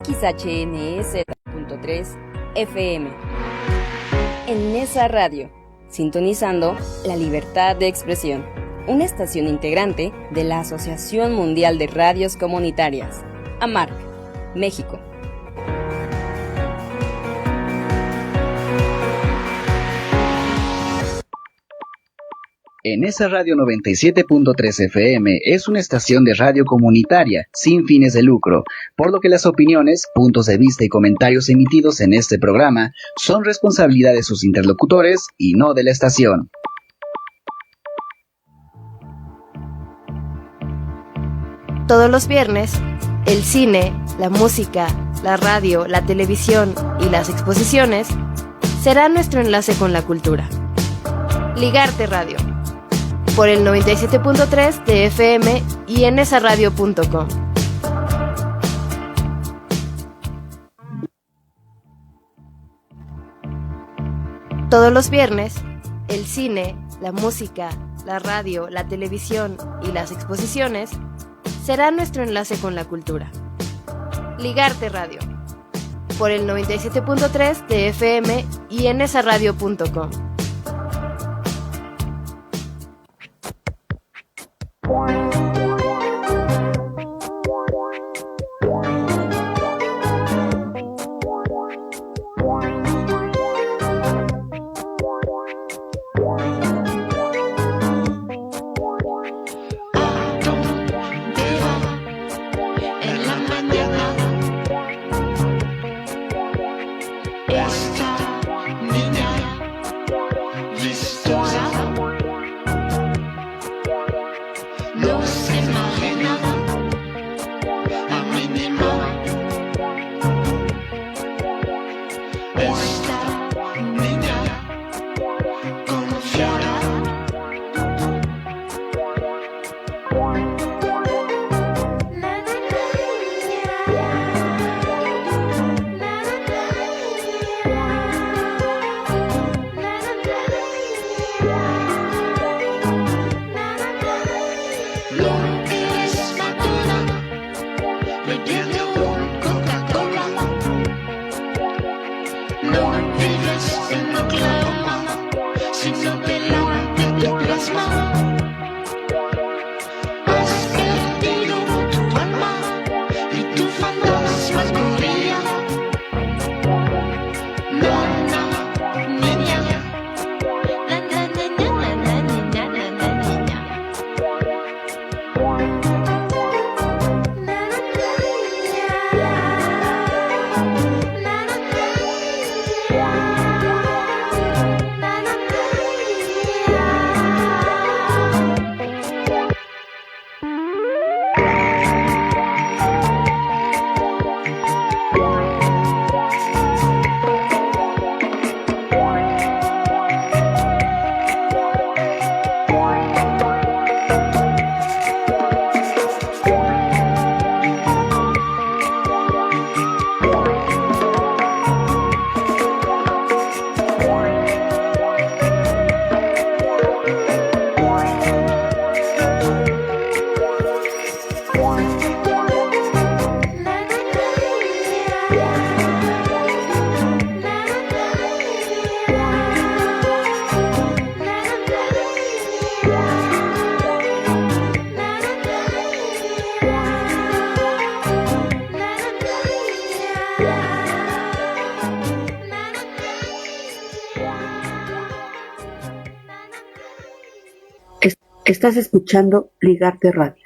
XHNZ.3 FM. En Nesa Radio, sintonizando la libertad de expresión, una estación integrante de la Asociación Mundial de Radios Comunitarias, AMARC, México. En Nesa Radio 97.3 FM es una estación de radio comunitaria sin fines de lucro, por lo que las opiniones, puntos de vista y comentarios emitidos en este programa son responsabilidad de sus interlocutores y no de la estación. Todos los viernes, el cine, la música, la radio, la televisión y las exposiciones serán nuestro enlace con la cultura. Ligarte Radio, por el 97.3 de FM y en nesaradio.com. Todos los viernes, el cine, la música, la radio, la televisión y las exposiciones serán nuestro enlace con la cultura. Ligarte Radio, por el 97.3 de FM y en nesaradio.com. Estás escuchando Ligarte Radio.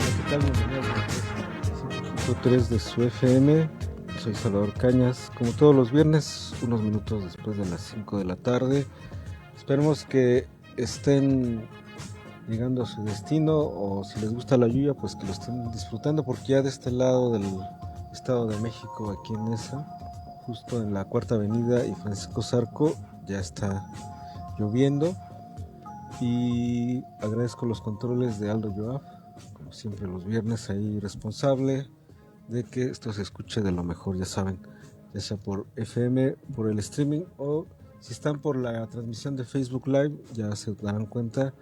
¿Qué tal? Bienvenidos a 5.3 de su FM. Soy Salvador Cañas. Como todos los viernes, unos minutos después de las 5 de la tarde. Esperemos que estén llegando a su destino, o si les gusta la lluvia, pues que lo estén disfrutando, porque ya de este lado del Estado de México, aquí en Nesa, justo en la Cuarta Avenida y Francisco Zarco, ya está lloviendo. Y agradezco los controles de Aldo Joab, como siempre los viernes, ahí responsable de que esto se escuche de lo mejor, ya saben, ya sea por FM, por el streaming, o si están por la transmisión de Facebook Live, ya se darán cuenta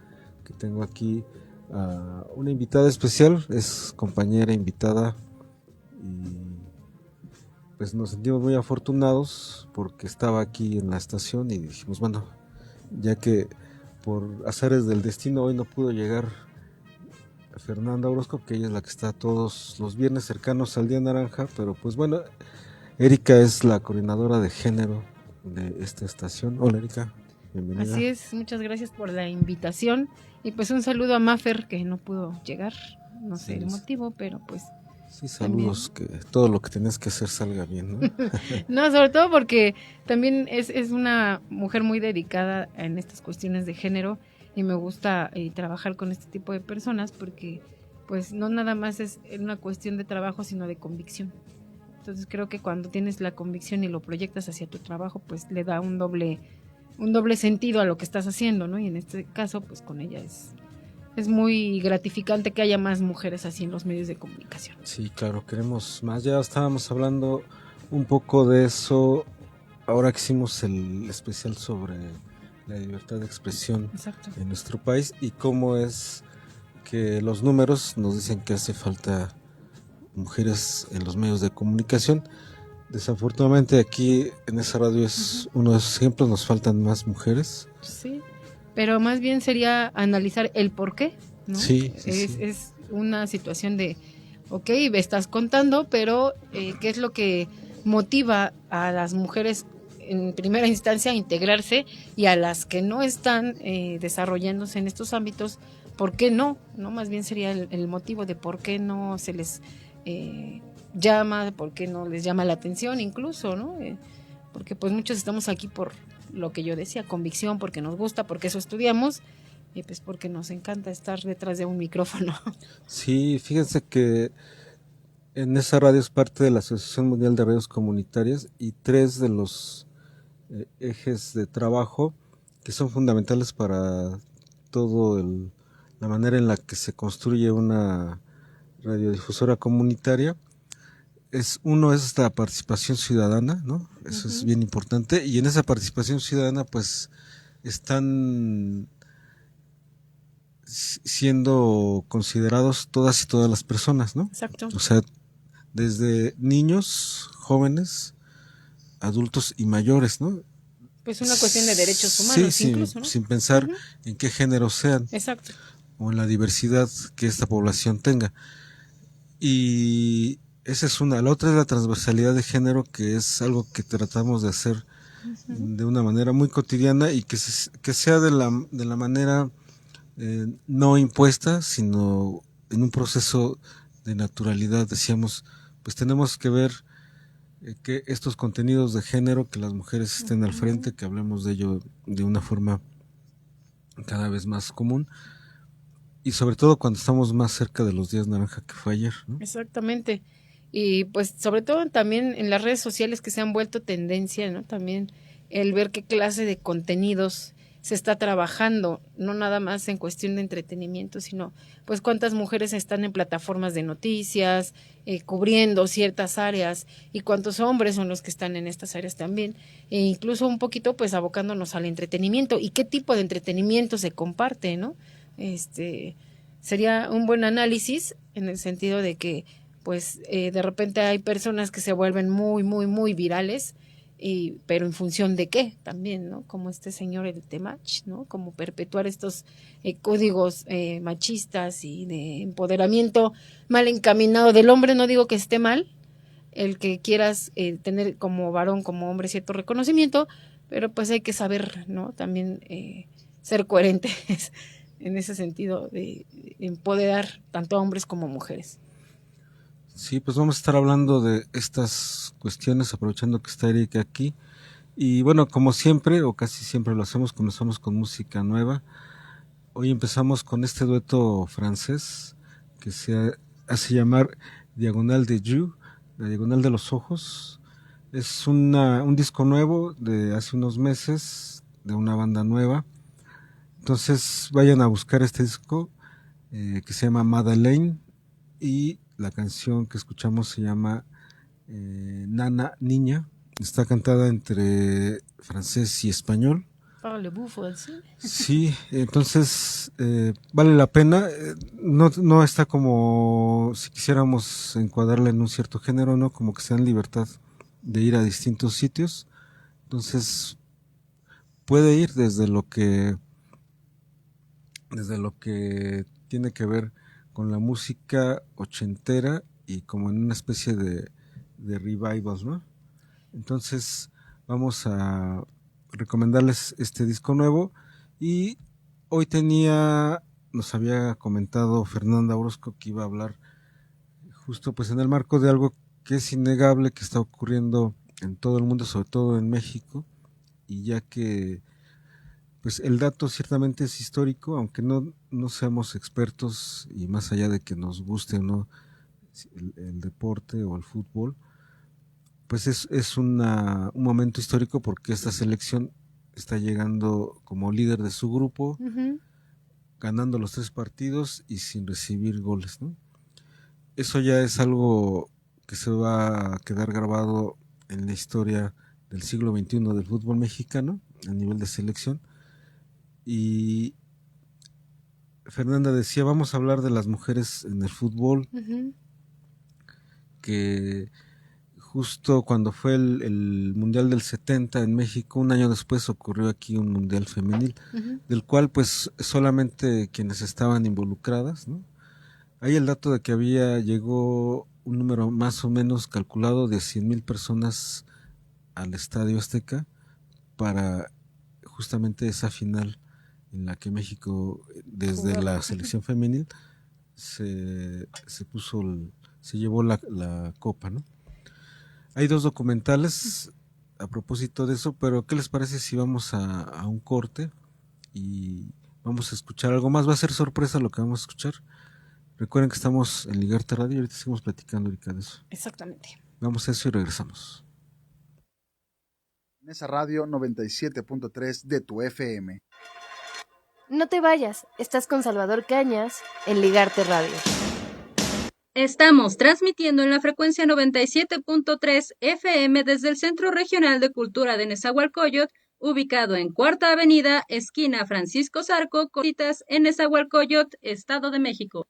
que tengo aquí a una invitada especial, es compañera invitada, y pues nos sentimos muy afortunados porque estaba aquí en la estación y dijimos, bueno, ya que por azares del destino hoy no pudo llegar Fernanda Orozco, que ella es la que está todos los viernes cercanos al Día Naranja, pero pues bueno, Erika es la coordinadora de género de esta estación. Hola Erika, bienvenida. Así es, muchas gracias por la invitación y pues un saludo a Mafer que no pudo llegar, no sé el motivo, pero pues... Sí, saludos, también. Que todo lo que tenías que hacer salga bien, ¿no? No, sobre todo porque también es una mujer muy dedicada en estas cuestiones de género y me gusta trabajar con este tipo de personas porque pues no nada más es una cuestión de trabajo sino de convicción. Entonces creo que cuando tienes la convicción y lo proyectas hacia tu trabajo pues le da un doble sentido a lo que estás haciendo, ¿no? Y en este caso pues con ella es muy gratificante que haya más mujeres así en los medios de comunicación. Sí, claro, queremos más. Ya estábamos hablando un poco de eso ahora que hicimos el especial sobre la libertad de expresión. Exacto. En nuestro país y cómo es que los números nos dicen que hace falta mujeres en los medios de comunicación. Desafortunadamente aquí en esa radio es uno de esos ejemplos, nos faltan más mujeres. Sí. Pero más bien sería analizar el por qué, ¿no? Sí. Es una situación de, ok, me estás contando, pero ¿qué es lo que motiva a las mujeres en primera instancia a integrarse y a las que no están desarrollándose en estos ámbitos, ¿por qué no? ¿No? Más bien sería el motivo de por qué no se les llama, por qué no les llama la atención incluso, ¿no? Porque pues muchos estamos aquí por lo que yo decía, convicción, porque nos gusta, porque eso estudiamos y pues porque nos encanta estar detrás de un micrófono. Sí, fíjense que en esa radio es parte de la Asociación Mundial de Radios Comunitarias y 3 de los ejes de trabajo que son fundamentales para todo la manera en la que se construye una radiodifusora comunitaria. Uno es la participación ciudadana, ¿no? Eso es bien importante, y en esa participación ciudadana pues están siendo considerados todas y todas las personas, ¿no? Exacto. O sea, desde niños, jóvenes, adultos y mayores, ¿no? Pues una cuestión de derechos humanos, sí, incluso, ¿no? Sin pensar en qué género sean. Exacto. O en la diversidad que esta población tenga. Y esa es una. La otra es la transversalidad de género, que es algo que tratamos de hacer de una manera muy cotidiana y que sea de la manera no impuesta, sino en un proceso de naturalidad. Decíamos, pues tenemos que ver que estos contenidos de género, que las mujeres estén al frente, que hablemos de ello de una forma cada vez más común. Y sobre todo cuando estamos más cerca de los días naranja, que fue ayer, ¿no? Exactamente. Y pues sobre todo también en las redes sociales que se han vuelto tendencia, ¿no? También el ver qué clase de contenidos se está trabajando, no nada más en cuestión de entretenimiento, sino pues cuántas mujeres están en plataformas de noticias, cubriendo ciertas áreas, y cuántos hombres son los que están en estas áreas también, e incluso un poquito pues abocándonos al entretenimiento, y qué tipo de entretenimiento se comparte, ¿no? Sería un buen análisis en el sentido de que pues de repente hay personas que se vuelven muy, muy, muy virales, pero en función de qué también, ¿no? Como este señor el Temach, ¿no? Como perpetuar estos códigos machistas y de empoderamiento mal encaminado del hombre. No digo que esté mal el que quieras tener como varón, como hombre cierto reconocimiento, pero pues hay que saber, ¿no? También ser coherentes en ese sentido de empoderar tanto a hombres como mujeres. Sí, pues vamos a estar hablando de estas cuestiones, aprovechando que está Erika aquí. Y bueno, como siempre, o casi siempre lo hacemos, comenzamos con música nueva. Hoy empezamos con este dueto francés que se hace llamar Diagonal de Yeux, la diagonal de los ojos. Es un disco nuevo de hace unos meses, de una banda nueva. Entonces vayan a buscar este disco que se llama Madeleine, y la canción que escuchamos se llama Nana Niña. Está cantada entre francés y español. Parlez-vous français? Sí, entonces vale la pena. No está como si quisiéramos encuadrarla en un cierto género, ¿no? Como que se dan libertad de ir a distintos sitios. Entonces puede ir desde lo que tiene que ver con la música ochentera y como en una especie de revivals, ¿no? Entonces vamos a recomendarles este disco nuevo. Y hoy nos había comentado Fernanda Orozco que iba a hablar justo pues en el marco de algo que es innegable que está ocurriendo en todo el mundo, sobre todo en México, y ya que pues el dato ciertamente es histórico, aunque no seamos expertos, y más allá de que nos guste o no el deporte o el fútbol, pues es un momento histórico porque esta selección está llegando como líder de su grupo, ganando los 3 partidos y sin recibir goles, ¿no? Eso ya es algo que se va a quedar grabado en la historia del siglo XXI del fútbol mexicano a nivel de selección. Y Fernanda decía, vamos a hablar de las mujeres en el fútbol, que justo cuando fue el Mundial del 70 en México, un año después ocurrió aquí un Mundial femenil, del cual pues solamente quienes estaban involucradas, ¿no? Hay el dato de que llegó un número más o menos calculado de 100,000 personas al Estadio Azteca para justamente esa final en la que México, desde la selección femenil, se llevó la copa, ¿no? Hay 2 documentales a propósito de eso, pero ¿qué les parece si vamos a un corte y vamos a escuchar algo más? Va a ser sorpresa lo que vamos a escuchar. Recuerden que estamos en Ligarte Radio y ahorita seguimos platicando, Erika, de eso. Exactamente. Vamos a eso y regresamos. En esa radio 97.3 de tu FM. No te vayas, estás con Salvador Cañas en Ligarte Radio. Estamos transmitiendo en la frecuencia 97.3 FM desde el Centro Regional de Cultura de Nezahualcóyotl, ubicado en Cuarta Avenida, esquina Francisco Zarco, Cositas, en Nezahualcóyotl, Estado de México.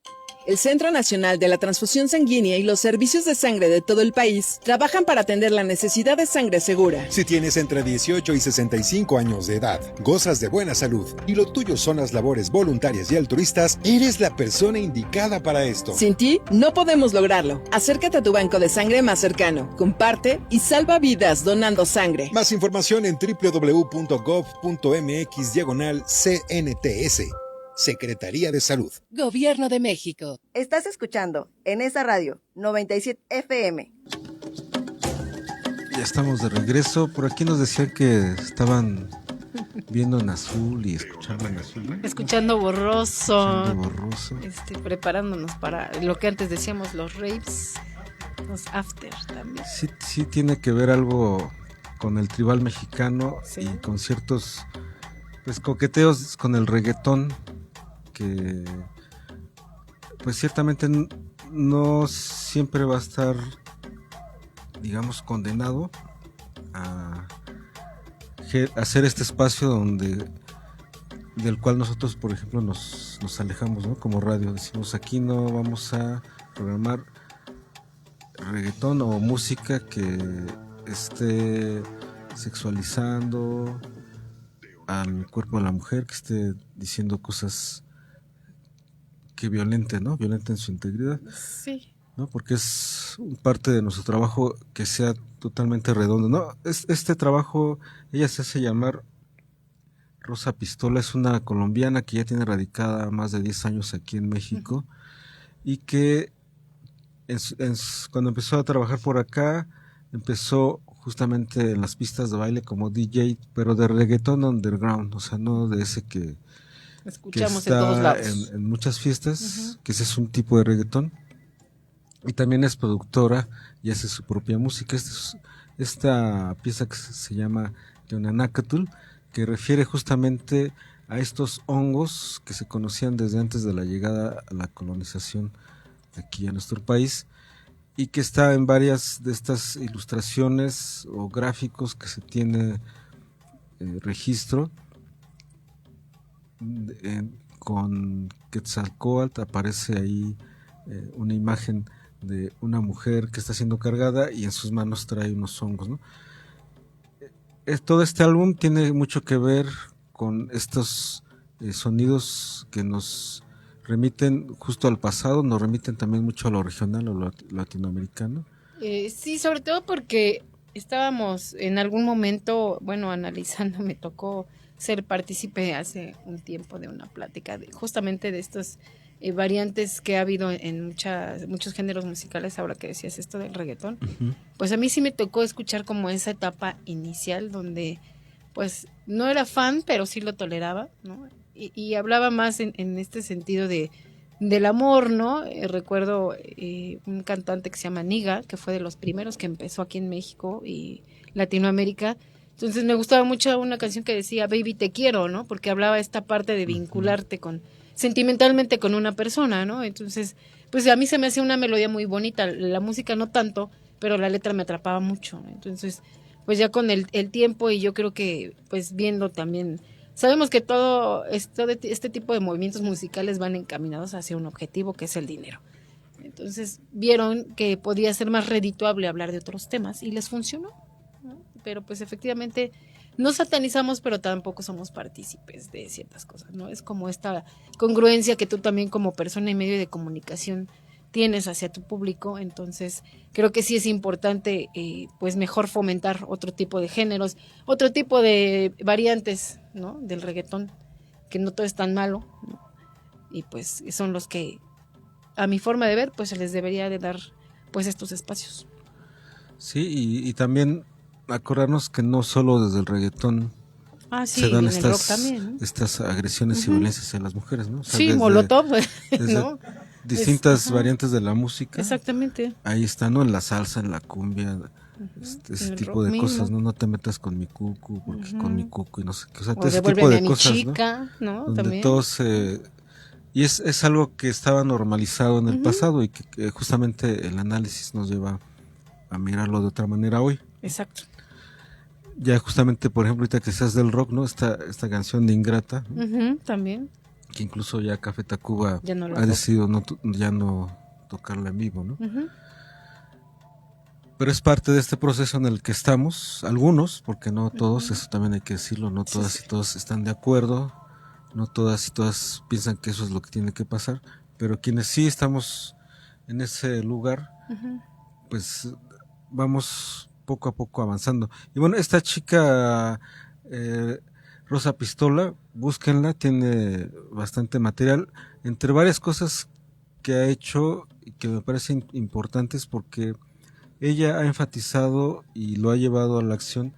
El Centro Nacional de la Transfusión Sanguínea y los servicios de sangre de todo el país trabajan para atender la necesidad de sangre segura. Si tienes entre 18 y 65 años de edad, gozas de buena salud y lo tuyo son las labores voluntarias y altruistas, eres la persona indicada para esto. Sin ti, no podemos lograrlo. Acércate a tu banco de sangre más cercano, comparte y salva vidas donando sangre. Más información en www.gov.mx/CNTS. Secretaría de Salud. Gobierno de México. Estás escuchando en esa radio 97 FM. Ya estamos de regreso. Por aquí nos decían que estaban viendo en azul y escuchando en azul, ¿no? Escuchando borroso. Preparándonos para lo que antes decíamos, los raves, los after también. Sí tiene que ver algo con el tribal mexicano, sí, y con ciertos pues coqueteos con el reggaetón, que pues ciertamente no siempre va a estar, digamos, condenado a hacer este espacio del cual nosotros, por ejemplo, nos alejamos, ¿no? Como radio decimos, aquí no vamos a programar reggaetón o música que esté sexualizando al cuerpo de la mujer, que esté diciendo cosas que violenten, ¿no? Violenten su integridad. Sí. ¿No? Porque es parte de nuestro trabajo que sea totalmente redondo, ¿no? Este trabajo, ella se hace llamar Rosa Pistola, es una colombiana que ya tiene radicada más de 10 años aquí en México, y que cuando empezó a trabajar por acá, empezó justamente en las pistas de baile como DJ, pero de reggaetón underground, o sea, no de ese que escuchamos está en todos lados. En muchas fiestas, que ese es un tipo de reggaetón. Y también es productora y hace su propia música. Esta pieza que se llama Teonanacatl, que refiere justamente a estos hongos que se conocían desde antes de la llegada a la colonización aquí a nuestro país, y que está en varias de estas ilustraciones o gráficos que se tiene registro con Quetzalcóatl, aparece ahí una imagen de una mujer que está siendo cargada y en sus manos trae unos hongos, ¿no? Todo este álbum tiene mucho que ver con estos sonidos que nos remiten justo al pasado, nos remiten también mucho a lo regional, a lo latinoamericano. Sí, sobre todo porque estábamos en algún momento, bueno, analizando, me tocó ser partícipe hace un tiempo de una plática justamente de estas variantes que ha habido en muchos géneros musicales, ahora que decías esto del reggaetón. Uh-huh. Pues a mí sí me tocó escuchar como esa etapa inicial donde pues no era fan, pero sí lo toleraba, ¿no? Y hablaba más en este sentido del amor, ¿no? Recuerdo un cantante que se llama Niga, que fue de los primeros que empezó aquí en México y Latinoamérica. Entonces me gustaba mucho una canción que decía Baby te quiero, ¿no? Porque hablaba esta parte de vincularte sentimentalmente con una persona, ¿no? Entonces, pues a mí se me hacía una melodía muy bonita, la música no tanto, pero la letra me atrapaba mucho, ¿no? Entonces, pues ya con el tiempo y yo creo que pues viendo también, sabemos que todo este tipo de movimientos musicales van encaminados hacia un objetivo que es el dinero. Entonces vieron que podía ser más redituable hablar de otros temas y les funcionó, ¿no? Pero pues efectivamente no satanizamos, pero tampoco somos partícipes de ciertas cosas, ¿no? Es como esta congruencia que tú también como persona y medio de comunicación tienes hacia tu público, entonces creo que sí es importante pues mejor fomentar otro tipo de géneros, otro tipo de variantes, ¿no? Del reggaetón, que no todo es tan malo, ¿no? Y pues son los que a mi forma de ver pues se les debería de dar pues estos espacios. Sí, y también acordarnos que no solo desde el reggaetón se dan estas agresiones y violencias hacia las mujeres, ¿no? O sea, sí, Molotov, ¿no? Distintas variantes de la música. Exactamente. Ahí está, ¿no? En la salsa, en la cumbia, ese tipo de cosas, ¿no? No te metas con mi cucu, porque con mi cucu y no sé qué. O sea, ese tipo de cosas, chica, ¿no? Donde también. todos y es algo que estaba normalizado en el pasado y que justamente el análisis nos lleva a mirarlo de otra manera hoy. Exacto. Ya justamente, por ejemplo, ahorita que seas del rock, ¿no? Esta canción de Ingrata. También. Que incluso ya Café Tacuba ha decidido ya no tocarla en vivo, ¿no? Pero es parte de este proceso en el que estamos, algunos, porque no todos, eso también hay que decirlo, no todas y todos están de acuerdo, no todas y todas piensan que eso es lo que tiene que pasar, pero quienes sí estamos en ese lugar, pues vamos poco a poco avanzando. Y bueno, esta chica Rosa Pistola, búsquenla, tiene bastante material, entre varias cosas que ha hecho y que me parecen importantes porque ella ha enfatizado y lo ha llevado a la acción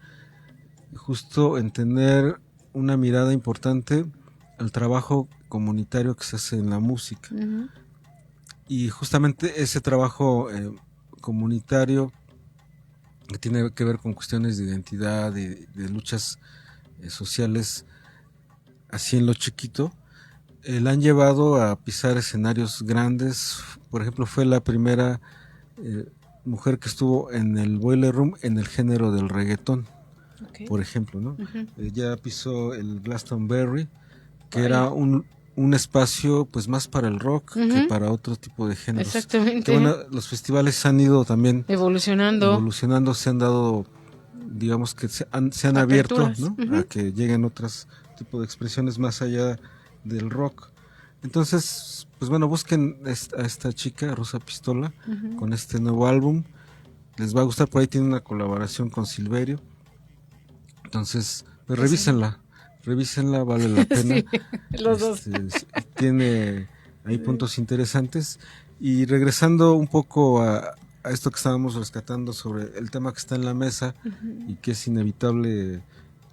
justo en tener una mirada importante al trabajo comunitario que se hace en la música. Y justamente ese trabajo comunitario que tiene que ver con cuestiones de identidad, de luchas sociales, así en lo chiquito, la han llevado a pisar escenarios grandes. Por ejemplo, fue la primera mujer que estuvo en el Boiler Room en el género del reggaetón, por ejemplo, ¿no? Ella pisó el Glastonbury, que era un espacio pues más para el rock que para otro tipo de géneros. Exactamente. Que, bueno, los festivales han ido también evolucionando, se han dado, digamos que se han abierto, ¿no? A que lleguen otros tipos de expresiones más allá del rock. Entonces, pues bueno, busquen a esta chica, Rosa Pistola, con este nuevo álbum. Les va a gustar, por ahí tiene una colaboración con Silverio. Entonces, pues revísenla, vale la pena. Sí, los dos. Tiene ahí puntos interesantes. Y regresando un poco a esto que estábamos rescatando sobre el tema que está en la mesa y que es inevitable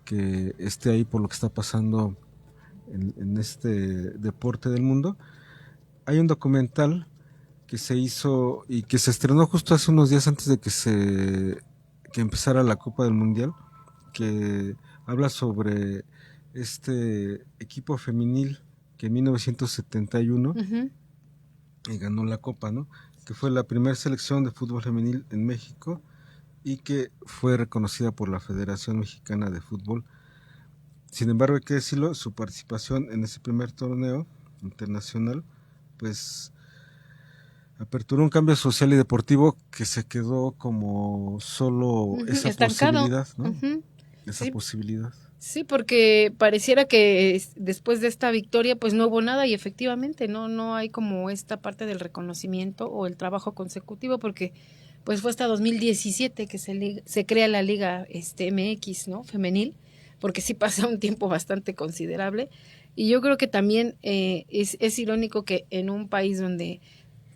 que esté ahí por lo que está pasando en este deporte del mundo, hay un documental que se hizo y que se estrenó justo hace unos días antes de que empezara la Copa del Mundial, que habla sobre este equipo femenil que en 1971 ganó la Copa, ¿no? Que fue la primera selección de fútbol femenil en México y que fue reconocida por la Federación Mexicana de Fútbol. Sin embargo, hay que decirlo, su participación en ese primer torneo internacional, pues aperturó un cambio social y deportivo que se quedó como solo esa estancado. Posibilidad, ¿no? Esa posibilidad. Sí, porque pareciera que después de esta victoria pues no hubo nada y efectivamente no hay como esta parte del reconocimiento o el trabajo consecutivo, porque pues fue hasta 2017 que se crea la Liga MX, ¿no? Femenil, porque sí pasa un tiempo bastante considerable, y yo creo que también es irónico que en un país donde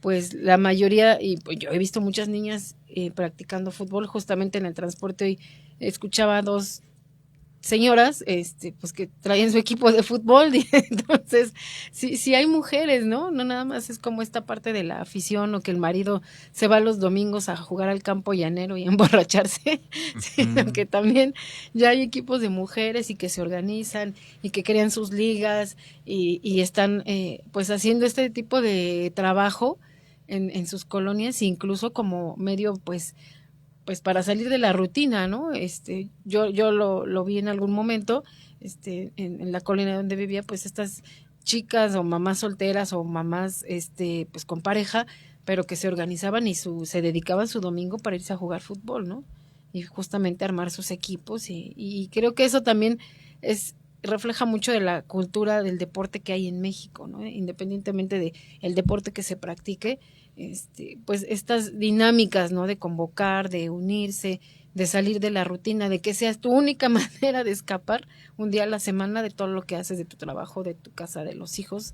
pues la mayoría, y pues yo he visto muchas niñas practicando fútbol, justamente en el transporte hoy escuchaba a 2 señoras pues que traían su equipo de fútbol. Entonces sí hay mujeres, no nada más es como esta parte de la afición, o que el marido se va los domingos a jugar al campo llanero y a emborracharse, sino que también ya hay equipos de mujeres y que se organizan y que crean sus ligas y están pues haciendo este tipo de trabajo en sus colonias, incluso como medio pues para salir de la rutina, ¿no? Yo lo vi en algún momento, en la colonia donde vivía, pues estas chicas o mamás solteras o mamás, pues con pareja, pero que se organizaban y se dedicaban su domingo para irse a jugar fútbol, ¿no? Y justamente armar sus equipos y creo que eso también refleja mucho de la cultura del deporte que hay en México, ¿no? Independientemente de el deporte que se practique, pues estas dinámicas, ¿no? De convocar, de unirse, de salir de la rutina, de que sea tu única manera de escapar un día a la semana de todo lo que haces, de tu trabajo, de tu casa, de los hijos.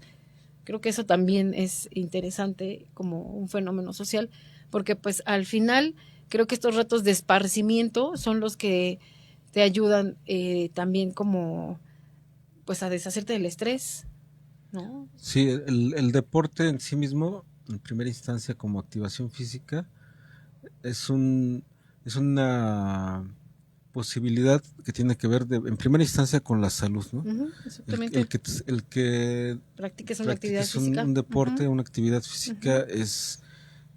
Creo que eso también es interesante como un fenómeno social, porque pues al final creo que estos ratos de esparcimiento son los que te ayudan también como pues a deshacerte del estrés, ¿no? Sí, el deporte en sí mismo, en primera instancia como activación física, es una posibilidad que tiene que ver en primera instancia con la salud, ¿no? Exactamente. El que practiques una actividad física, un deporte, una actividad física es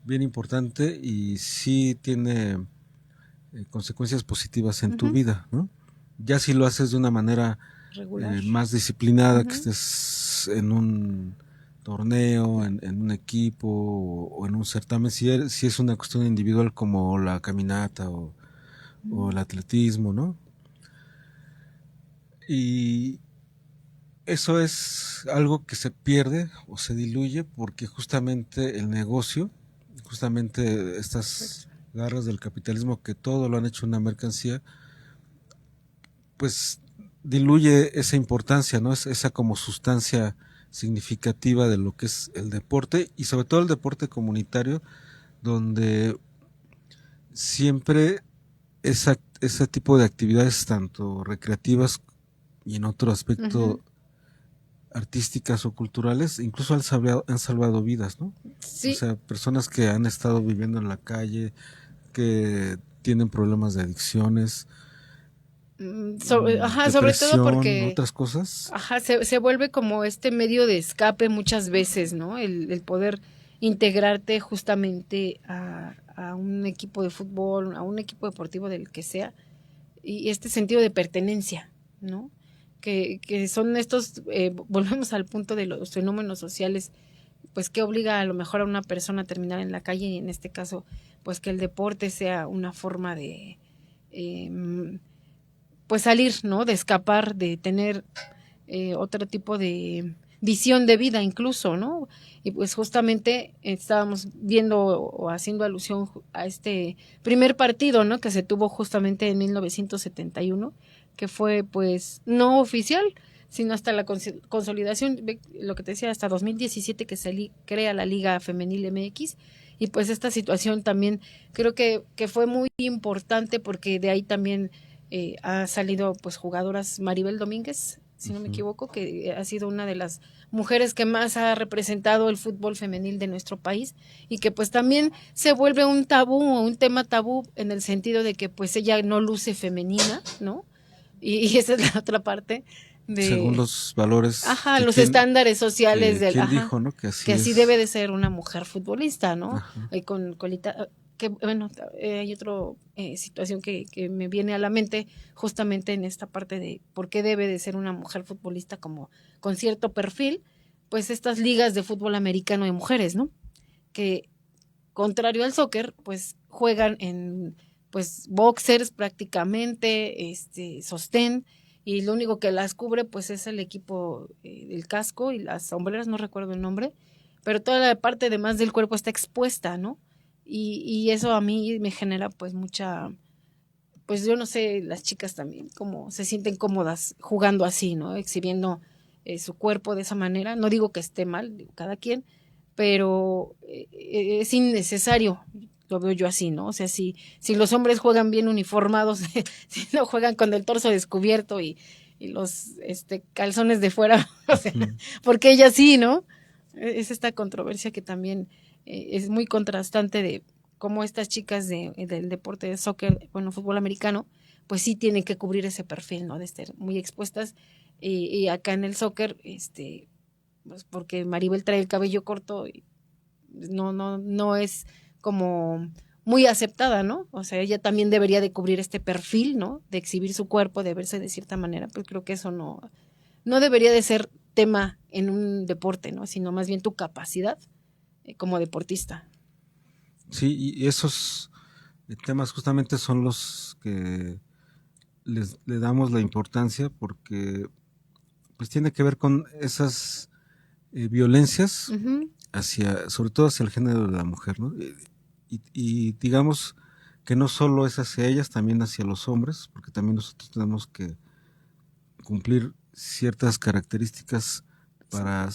bien importante y sí tiene consecuencias positivas en tu vida, ¿no? Ya si lo haces de una manera más disciplinada, que estés en un torneo, en un equipo o en un certamen, si es una cuestión individual como la caminata o el atletismo, ¿no? Y eso es algo que se pierde o se diluye porque justamente el negocio, justamente estas garras del capitalismo que todo lo han hecho una mercancía, pues diluye esa importancia, ¿no? Esa como sustancia significativa de lo que es el deporte y sobre todo el deporte comunitario, donde siempre ese tipo de actividades tanto recreativas y en otro aspecto artísticas o culturales incluso han salvado vidas, ¿no? Sí. O sea, personas que han estado viviendo en la calle, que tienen problemas de adicciones, sobre todo porque otras cosas. Se vuelve como este medio de escape muchas veces, ¿no? El poder integrarte justamente a un equipo de fútbol, a un equipo deportivo del que sea, y este sentido de pertenencia, ¿no? Que son estos, volvemos al punto de los fenómenos sociales, pues que obliga a lo mejor a una persona a terminar en la calle, y en este caso, pues que el deporte sea una forma de pues salir, ¿no? De escapar, de tener otro tipo de visión de vida incluso, ¿no? Y pues justamente estábamos viendo o haciendo alusión a este primer partido, ¿no? Que se tuvo justamente en 1971, que fue pues no oficial, sino hasta la consolidación, lo que te decía, hasta 2017 que se crea la Liga Femenil MX, y pues esta situación también creo que fue muy importante porque de ahí también ha salido pues jugadoras, Maribel Domínguez, si no me equivoco, que ha sido una de las mujeres que más ha representado el fútbol femenil de nuestro país, y que pues también se vuelve un tabú o un tema tabú en el sentido de que pues ella no luce femenina, ¿no? Y esa es la otra parte según los valores, los estándares sociales ¿quién dijo, no? Que así debe de ser una mujer futbolista, ¿no? Con colita, que bueno, hay otra situación que me viene a la mente justamente en esta parte de por qué debe de ser una mujer futbolista como con cierto perfil, pues estas ligas de fútbol americano de mujeres, ¿no? Que contrario al soccer, pues juegan en pues boxers prácticamente, sostén, y lo único que las cubre pues es el equipo, el casco y las sombreras, no recuerdo el nombre, pero toda la parte de más del cuerpo está expuesta, ¿no? Y eso a mí me genera pues mucha, pues yo no sé, las chicas también, como se sienten cómodas jugando así, ¿no? Exhibiendo su cuerpo de esa manera. No digo que esté mal, digo, cada quien, pero es innecesario, lo veo yo así, ¿no? O sea, si los hombres juegan bien uniformados, si no juegan con el torso descubierto y los calzones de fuera, o sea, porque ella sí, ¿no? Es esta controversia que también es muy contrastante de cómo estas chicas del deporte de soccer, bueno, fútbol americano, pues sí tienen que cubrir ese perfil, ¿no? De estar muy expuestas, y acá en el soccer, pues porque Maribel trae el cabello corto y no es como muy aceptada, ¿no? O sea, ella también debería de cubrir este perfil, ¿no? De exhibir su cuerpo, de verse de cierta manera, pero creo que eso no debería de ser tema en un deporte, ¿no? Sino más bien tu capacidad como deportista. Sí, y esos temas justamente son los que le damos la importancia, porque pues tiene que ver con esas violencias sobre todo hacia el género de la mujer, ¿no? Y digamos que no solo es hacia ellas, también hacia los hombres, porque también nosotros tenemos que cumplir ciertas características para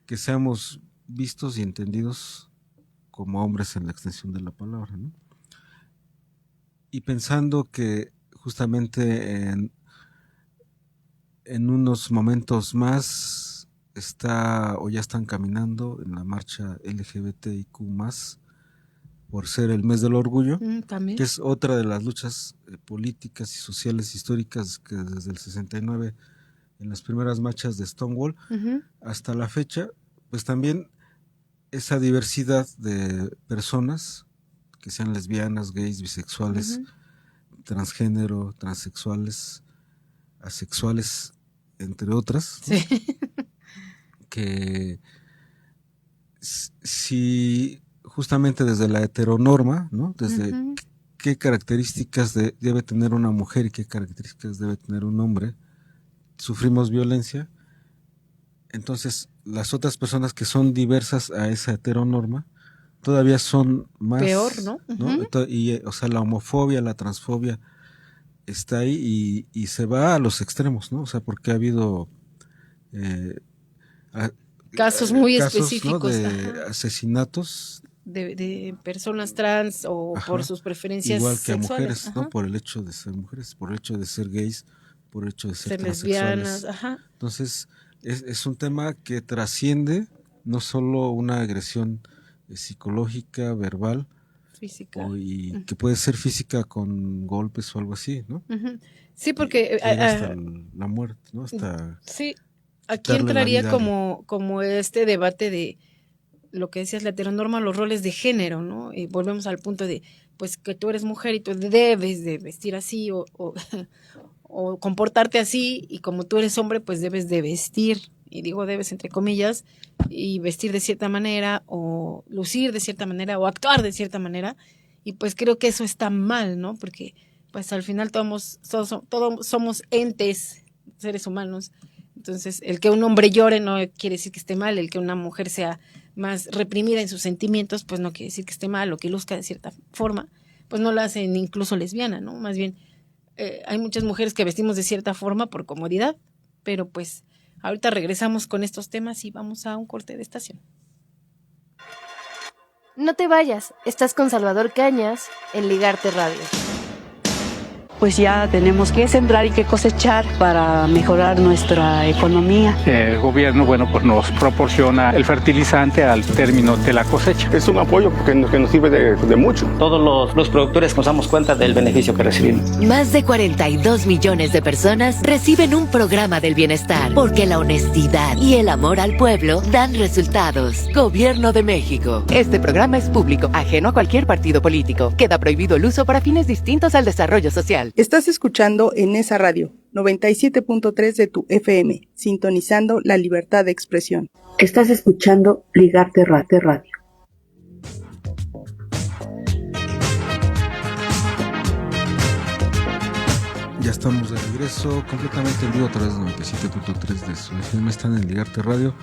que seamos vistos y entendidos como hombres en la extensión de la palabra, ¿no? Y pensando que justamente en unos momentos más ya están caminando en la marcha LGBTIQ+, por ser el mes del orgullo, que es otra de las luchas políticas y sociales históricas que desde el 69, en las primeras marchas de Stonewall, hasta la fecha, pues también esa diversidad de personas, que sean lesbianas, gays, bisexuales, transgénero, transexuales, asexuales, entre otras, ¿no? Que si justamente desde la heteronorma, ¿no? Desde qué características debe tener una mujer y qué características debe tener un hombre, sufrimos violencia. Entonces las otras personas que son diversas a esa heteronorma todavía son más peor, ¿no? Y o sea, la homofobia, la transfobia está ahí y se va a los extremos, ¿no? O sea, porque ha habido casos muy específicos, ¿no? De asesinatos de personas trans o por sus preferencias igual que sexuales. A mujeres, ¿no? Por el hecho de ser mujeres, por el hecho de ser gays, por el hecho de ser lesbianas. Entonces es un tema que trasciende no solo una agresión psicológica, verbal, física, y que puede ser física con golpes o algo así, ¿no? Sí, porque hasta la muerte, ¿no? Sí, aquí entraría como este debate de lo que decías, la heteronorma, los roles de género, ¿no? Y volvemos al punto de, pues, que tú eres mujer y tú debes de vestir así o comportarte así, y como tú eres hombre, pues debes de vestir, y digo debes entre comillas, y vestir de cierta manera, o lucir de cierta manera, o actuar de cierta manera, y pues creo que eso está mal, ¿no? Porque pues al final todos somos entes, seres humanos. Entonces, el que un hombre llore no quiere decir que esté mal, el que una mujer sea más reprimida en sus sentimientos, pues no quiere decir que esté mal, o que luzca de cierta forma, pues no la hacen incluso lesbiana, ¿no? Más bien, hay muchas mujeres que vestimos de cierta forma por comodidad, pero pues ahorita regresamos con estos temas y vamos a un corte de estación. No te vayas, estás con Salvador Cañas en Ligarte Radio. pues ya tenemos que sembrar y que cosechar para mejorar nuestra economía. El gobierno, pues nos proporciona el fertilizante al término de la cosecha. Es un apoyo porque nos sirve de mucho. Todos los productores nos damos cuenta del beneficio que recibimos. Más de 42 millones de personas reciben un programa del bienestar, porque la honestidad y el amor al pueblo dan resultados. Gobierno de México. Este programa es público, ajeno a cualquier partido político. Queda prohibido el uso para fines distintos al desarrollo social. Estás escuchando en esa radio, 97.3 de tu FM, sintonizando la libertad de expresión. Estás escuchando Ligarte Radio. Ya estamos de regreso, completamente en vivo a través de 97.3 de su FM. Están en Ligarte Radio.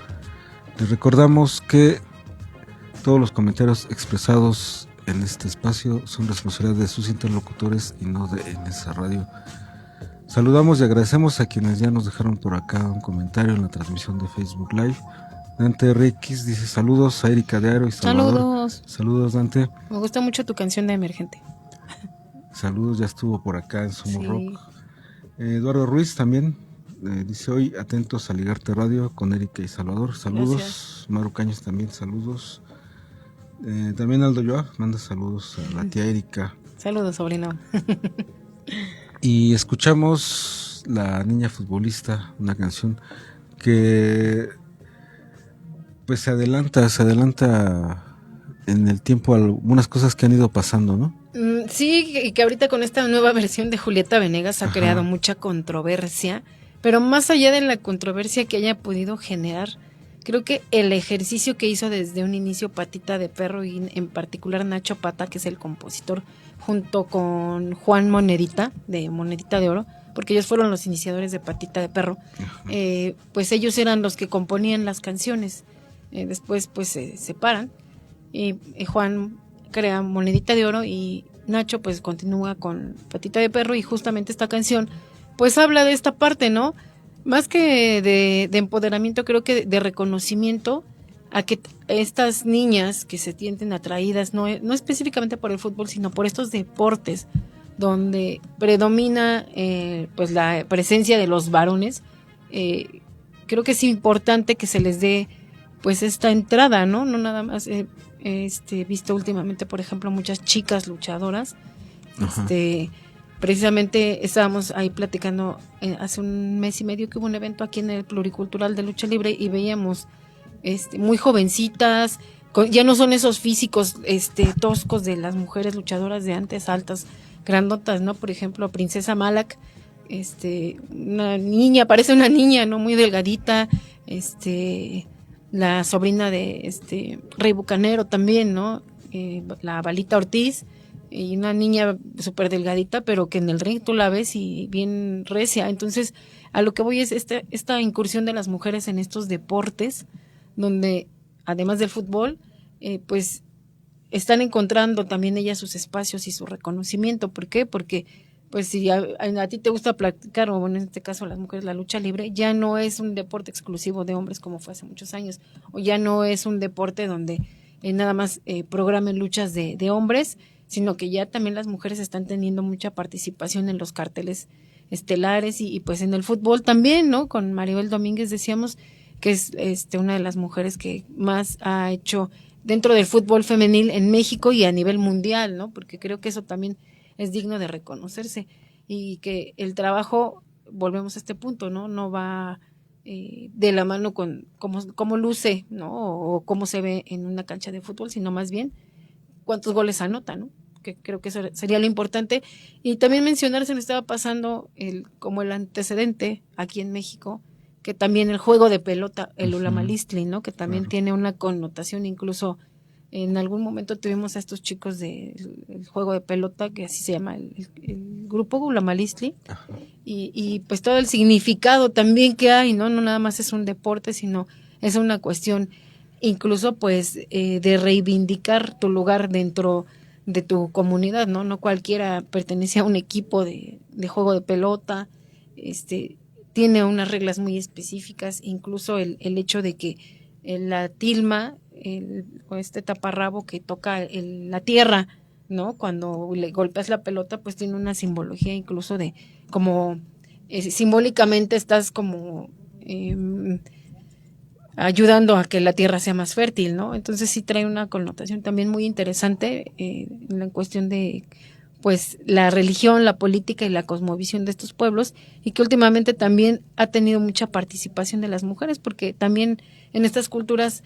Les recordamos que todos los comentarios expresados en este espacio son responsabilidad de sus interlocutores y no de En esa radio. Saludamos y agradecemos a quienes ya nos dejaron por acá un comentario en la transmisión de Facebook Live. Dante RX dice saludos a Erika de Aro y Salvador. Saludos, Dante. Me gusta mucho tu canción de Emergente. Saludos, ya estuvo por acá en Somos Rock. Eduardo Ruiz también dice hoy atentos a Ligarte Radio con Erika y Salvador. Saludos. Gracias. Maru Cañas también, saludos. También Aldo Yoa manda saludos a la tía Erika. Saludos, sobrino. Y escuchamos La Niña Futbolista, una canción que pues se adelanta en el tiempo algunas cosas que han ido pasando, ¿no? Sí, y que ahorita con esta nueva versión de Julieta Venegas ha creado mucha controversia, pero más allá de la controversia que haya podido generar, creo que el ejercicio que hizo desde un inicio Patita de Perro y en particular Nacho Pata, que es el compositor, junto con Juan Monedita, de Monedita de Oro, porque ellos fueron los iniciadores de Patita de Perro, pues ellos eran los que componían las canciones. Después pues se separan y Juan crea Monedita de Oro y Nacho pues continúa con Patita de Perro, y justamente esta canción pues habla de esta parte, ¿no? Más que de empoderamiento, creo que de reconocimiento a que estas niñas que se sienten atraídas, no específicamente por el fútbol, sino por estos deportes donde predomina pues la presencia de los varones, creo que es importante que se les dé pues esta entrada, ¿no? No nada más visto últimamente, por ejemplo, muchas chicas luchadoras. Precisamente estábamos ahí platicando hace un mes y medio que hubo un evento aquí en el Pluricultural de Lucha Libre y veíamos muy jovencitas, ya no son esos físicos toscos de las mujeres luchadoras de antes, altas, grandotas, ¿no? Por ejemplo, Princesa Malak, una niña, parece una niña, ¿no? Muy delgadita, la sobrina de Rey Bucanero también, ¿no? La Balita Ortiz, y una niña súper delgadita, pero que en el ring tú la ves y bien recia. Entonces, a lo que voy es esta incursión de las mujeres en estos deportes, donde además del fútbol, pues están encontrando también ellas sus espacios y su reconocimiento. ¿Por qué? Porque pues si a ti te gusta practicar, o en este caso las mujeres, la lucha libre, ya no es un deporte exclusivo de hombres como fue hace muchos años, o ya no es un deporte donde nada más programen luchas de hombres, sino que ya también las mujeres están teniendo mucha participación en los carteles estelares y pues en el fútbol también, ¿no? Con Maribel Domínguez decíamos que es una de las mujeres que más ha hecho dentro del fútbol femenil en México y a nivel mundial, ¿no? Porque creo que eso también es digno de reconocerse, y que el trabajo, volvemos a este punto, no va de la mano con cómo luce, ¿no? O cómo se ve en una cancha de fútbol, sino más bien cuántos goles anota, ¿no? Que creo que eso sería lo importante. Y también mencionar, se me estaba pasando como el antecedente aquí en México, que también el juego de pelota, el Ullamalistli, ¿no? Que también tiene una connotación, incluso en algún momento tuvimos a estos chicos del juego de pelota, que así se llama el grupo Ullamalistli, y pues todo el significado también que hay, ¿no? No nada más es un deporte, sino es una cuestión incluso pues de reivindicar tu lugar dentro de tu comunidad, ¿no? No cualquiera pertenece a un equipo de juego de pelota, tiene unas reglas muy específicas, incluso el hecho de que la tilma, taparrabo que toca la tierra ¿no? Cuando le golpeas la pelota, pues tiene una simbología incluso de como simbólicamente estás como ayudando a que la tierra sea más fértil, ¿no? Entonces sí trae una connotación también muy interesante en la cuestión de pues la religión, la política y la cosmovisión de estos pueblos, y que últimamente también ha tenido mucha participación de las mujeres, porque también en estas culturas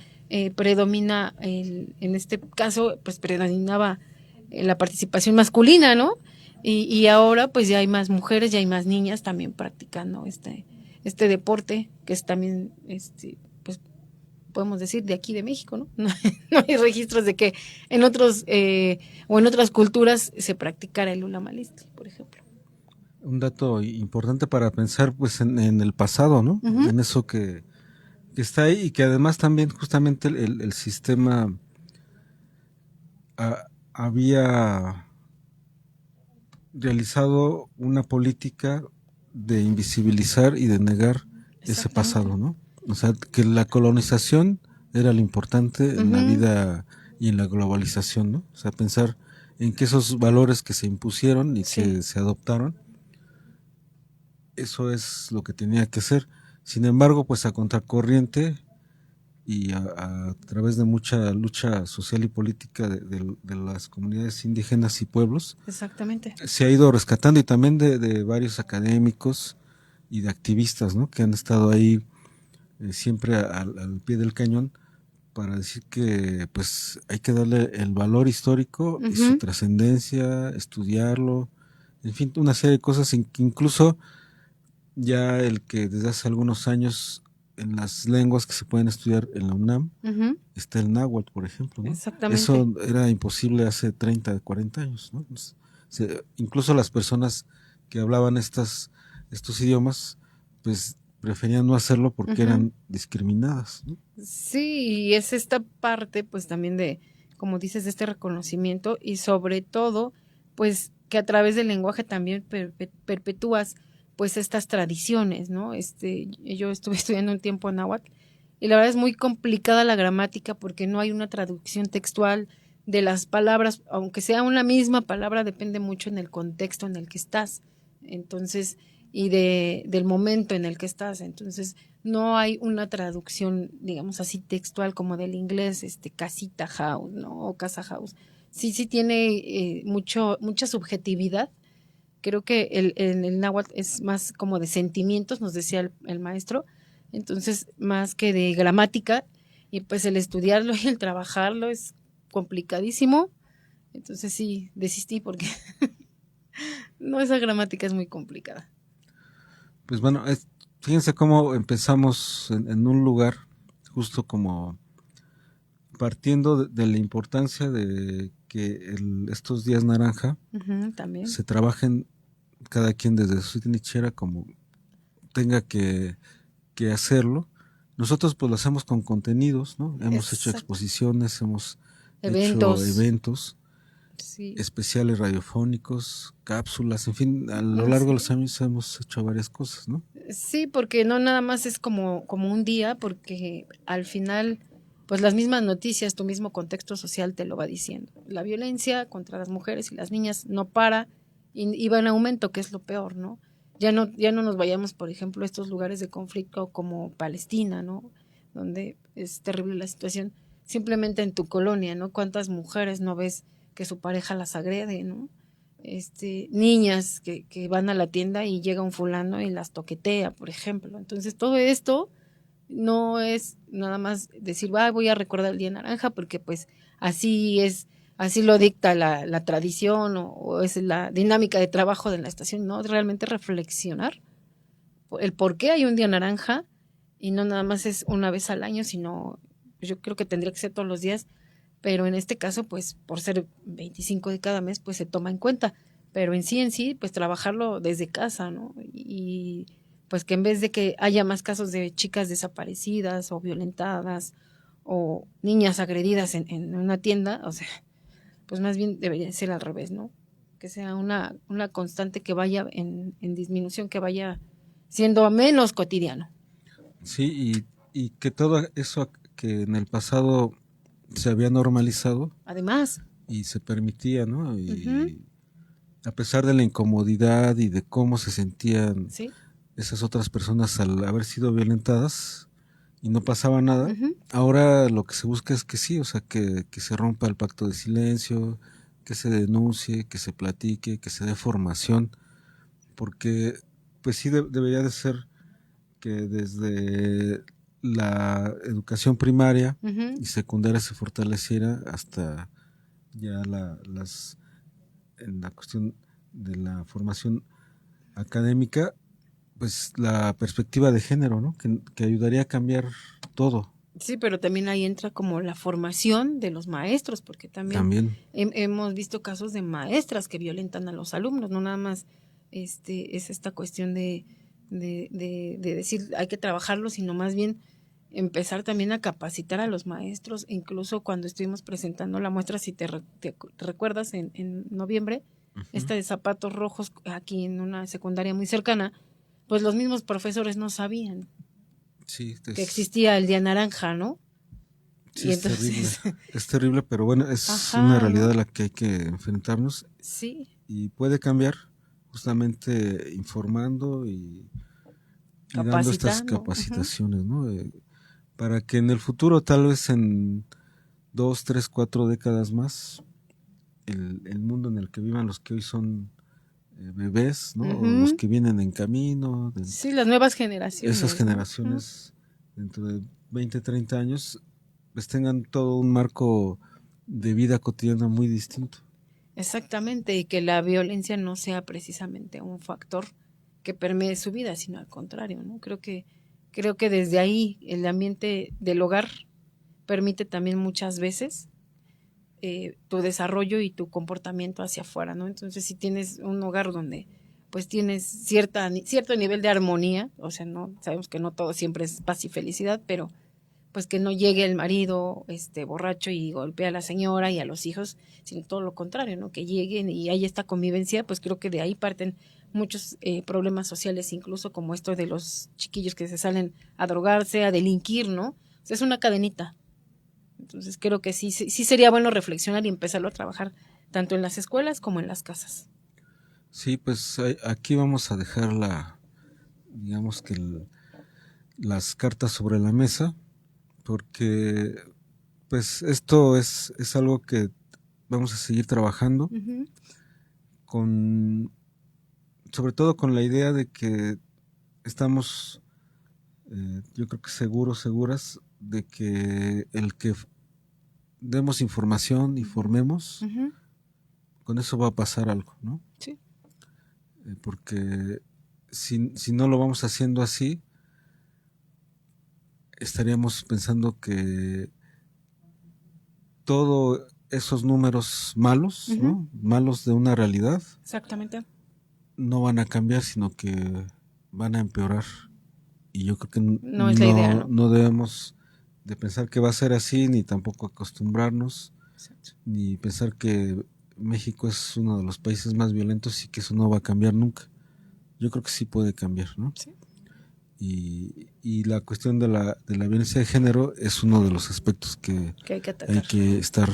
predomina, en este caso, pues predominaba la participación masculina, ¿no? Y ahora pues ya hay más mujeres, ya hay más niñas también practicando este deporte, que es también, pues podemos decir, de aquí de México, ¿no? No hay registros de que en otros o en otras culturas se practicara el ulamalistle, por ejemplo. Un dato importante para pensar pues en el pasado, ¿no? Uh-huh. En eso que está ahí, y que además también justamente el sistema había realizado una política de invisibilizar y de negar ese pasado, ¿no? O sea, que la colonización era lo importante en la vida y en la globalización, ¿no? O sea, pensar en que esos valores que se impusieron y que se adoptaron, eso es lo que tenía que ser. Sin embargo, pues a contracorriente y a través de mucha lucha social y política de las comunidades indígenas y pueblos, exactamente, se ha ido rescatando, y también de varios académicos y de activistas, ¿no? Que han estado ahí siempre al pie del cañón para decir que pues hay que darle el valor histórico y su trascendencia, estudiarlo, en fin, una serie de cosas, que incluso ya el que desde hace algunos años en las lenguas que se pueden estudiar en la UNAM está el náhuatl, por ejemplo, ¿no? Exactamente. Eso era imposible hace 30, 40 años, ¿no? Pues, incluso las personas que hablaban estos idiomas pues preferían no hacerlo porque eran discriminadas, ¿no? Sí, y es esta parte pues también de, como dices, de este reconocimiento, y sobre todo pues que a través del lenguaje también perpetúas pues estas tradiciones, ¿no? Yo estuve estudiando un tiempo en náhuatl, y la verdad es muy complicada la gramática porque no hay una traducción textual de las palabras, aunque sea una misma palabra, depende mucho en el contexto en el que estás. Entonces, y del momento en el que estás. Entonces, no hay una traducción, digamos así, textual como del inglés, casita house, ¿no? O casa house. Sí tiene mucha subjetividad. Creo que el náhuatl es más como de sentimientos, nos decía el maestro. Entonces, más que de gramática, y pues el estudiarlo y el trabajarlo es complicadísimo. Entonces sí, desistí porque no, esa gramática es muy complicada. Pues bueno, fíjense cómo empezamos en un lugar, justo como partiendo de la importancia de que estos días naranja también se trabajen cada quien desde su trinchera como tenga que hacerlo. Nosotros pues lo hacemos con contenidos, ¿no? Hemos hecho exposiciones, hemos hecho eventos. Sí. Especiales radiofónicos, cápsulas, en fin, a lo largo de los años hemos hecho varias cosas, ¿no? Sí, porque no nada más es como un día, porque al final, pues las mismas noticias, tu mismo contexto social te lo va diciendo. La violencia contra las mujeres y las niñas no para y va en aumento, que es lo peor, ¿no? Ya no nos vayamos, por ejemplo, a estos lugares de conflicto como Palestina, ¿no? Donde es terrible la situación. Simplemente en tu colonia, ¿no? ¿Cuántas mujeres no ves que su pareja las agrede, ¿no? Niñas que van a la tienda y llega un fulano y las toquetea, por ejemplo. Entonces todo esto no es nada más decir, voy a recordar el Día Naranja porque pues así lo dicta la tradición o es la dinámica de trabajo de la estación, ¿no? Realmente reflexionar el por qué hay un Día Naranja, y no nada más es una vez al año, sino yo creo que tendría que ser todos los días. Pero en este caso, pues, por ser 25 de cada mes, pues se toma en cuenta. Pero en sí, pues trabajarlo desde casa, ¿no? Y pues que en vez de que haya más casos de chicas desaparecidas o violentadas o niñas agredidas en una tienda, o sea, pues más bien debería ser al revés, ¿no? Que sea una constante que vaya en disminución, que vaya siendo menos cotidiano. Sí, y que todo eso que en el pasado se había normalizado, además, y se permitía, ¿no? Y a pesar de la incomodidad y de cómo se sentían esas otras personas al haber sido violentadas y no pasaba nada, ahora lo que se busca es que sí, o sea, que se rompa el pacto de silencio, que se denuncie, que se platique, que se dé formación, porque pues sí debería de ser que desde la educación primaria y secundaria se fortaleciera hasta ya en la cuestión de la formación académica, pues la perspectiva de género, ¿no? Que ayudaría a cambiar todo. Sí, pero también ahí entra como la formación de los maestros, porque también. Hemos visto casos de maestras que violentan a los alumnos, no nada más es esta cuestión de decir hay que trabajarlo, sino más bien empezar también a capacitar a los maestros. Incluso cuando estuvimos presentando la muestra, si te recuerdas, en noviembre, esta de zapatos rojos aquí en una secundaria muy cercana, pues los mismos profesores no sabían que existía el día naranja, ¿no? Sí, y entonces... es terrible, pero bueno, es una realidad a la que hay que enfrentarnos. Sí. Y puede cambiar justamente informando y dando estas capacitaciones, ¿no? Para que en el futuro, tal vez en 2, 3, 4 décadas más, el mundo en el que vivan los que hoy son bebés, ¿no? O los que vienen en camino. Las nuevas generaciones. Esas generaciones, dentro de 20, 30 años, pues tengan todo un marco de vida cotidiana muy distinto. Exactamente, y que la violencia no sea precisamente un factor que permee su vida, sino al contrario, ¿no? Creo que desde ahí el ambiente del hogar permite también muchas veces tu desarrollo y tu comportamiento hacia afuera, ¿no? Entonces, si tienes un hogar donde pues tienes cierto nivel de armonía, o sea, no sabemos que no todo siempre es paz y felicidad, pero pues que no llegue el marido borracho y golpea a la señora y a los hijos, sino todo lo contrario, ¿no? Que lleguen y hay esta convivencia, pues creo que de ahí parten muchos problemas sociales, incluso como esto de los chiquillos que se salen a drogarse, a delinquir, ¿no? O sea, es una cadenita. Entonces creo que sí sería bueno reflexionar y empezarlo a trabajar tanto en las escuelas como en las casas. Sí, pues aquí vamos a dejar digamos que las cartas sobre la mesa, porque pues esto es algo que vamos a seguir trabajando sobre todo con la idea de que estamos yo creo que seguras de que el que demos información y formemos, con eso va a pasar algo, ¿no? Sí. Porque si no lo vamos haciendo así, estaríamos pensando que todos esos números malos, ¿no? Malos de una realidad, exactamente, no van a cambiar, sino que van a empeorar. Y yo creo que no es la idea, no debemos de pensar que va a ser así, ni tampoco acostumbrarnos, ni pensar que México es uno de los países más violentos y que eso no va a cambiar nunca. Yo creo que sí puede cambiar, ¿no? Sí. Y la cuestión de la violencia de género es uno de los aspectos que hay que estar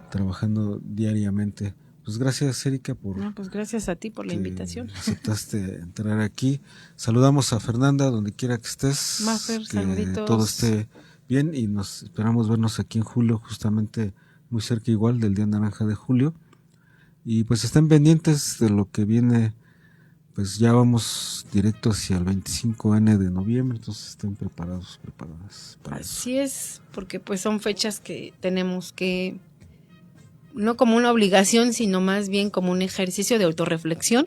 trabajando diariamente. Pues gracias, Erika, pues gracias a ti por la invitación. Aceptaste entrar aquí. Saludamos a Fernanda donde quiera que estés. Mafer, saluditos. Todo esté bien y nos esperamos vernos aquí en julio, justamente muy cerca igual del Día Naranja de julio. Y pues estén pendientes de lo que viene, pues ya vamos directo hacia el 25N de noviembre, entonces estén preparadas para Así eso. Es, porque pues son fechas que tenemos que, no como una obligación, sino más bien como un ejercicio de autorreflexión.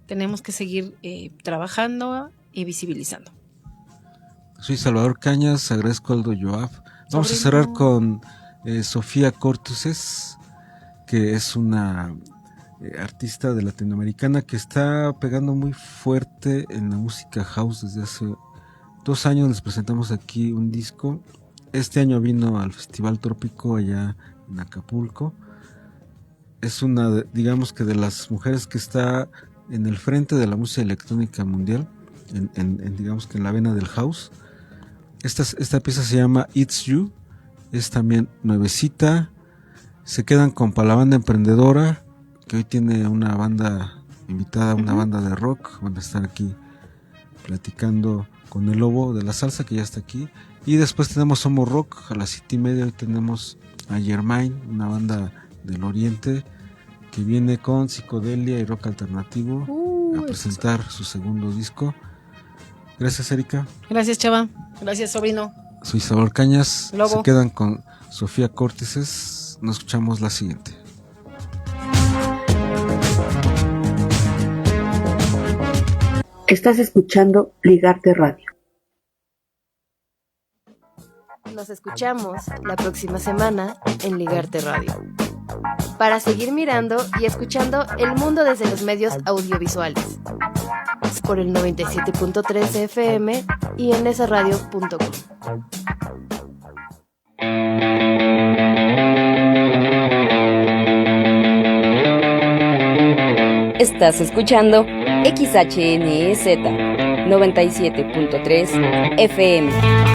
Tenemos que seguir trabajando y visibilizando. Soy Salvador Cañas, agradezco a Aldo Joab. Vamos a cerrar con Sofía Cortuses, que es una artista de latinoamericana que está pegando muy fuerte en la música house desde hace 2 años. Les presentamos aquí un disco. Este año vino al Festival Trópico allá en Acapulco. Es una, digamos que de las mujeres que está en el frente de la música electrónica mundial, digamos que en la vena del house. Esta pieza se llama It's You, es también nuevecita, Se quedan con la banda emprendedora, que hoy tiene una banda invitada, una banda de rock. Van a estar aquí platicando con el Lobo de la Salsa, que ya está aquí. Y después tenemos Somos Rock a las 7:30. Hoy tenemos a Germain, una banda del Oriente, que viene con psicodelia y rock alternativo a presentar su segundo disco. Gracias, Erika. Gracias, Chava. Gracias, sobrino. Soy Salvador Cañas. Lobo. Se quedan con Sofía Córteses. Nos escuchamos la siguiente. Estás escuchando Ligarte Radio. Nos escuchamos la próxima semana en Ligarte Radio, para seguir mirando y escuchando el mundo desde los medios audiovisuales, por el 97.3 FM y en esaradio.com. Estás escuchando XHNEZ 97.3 FM.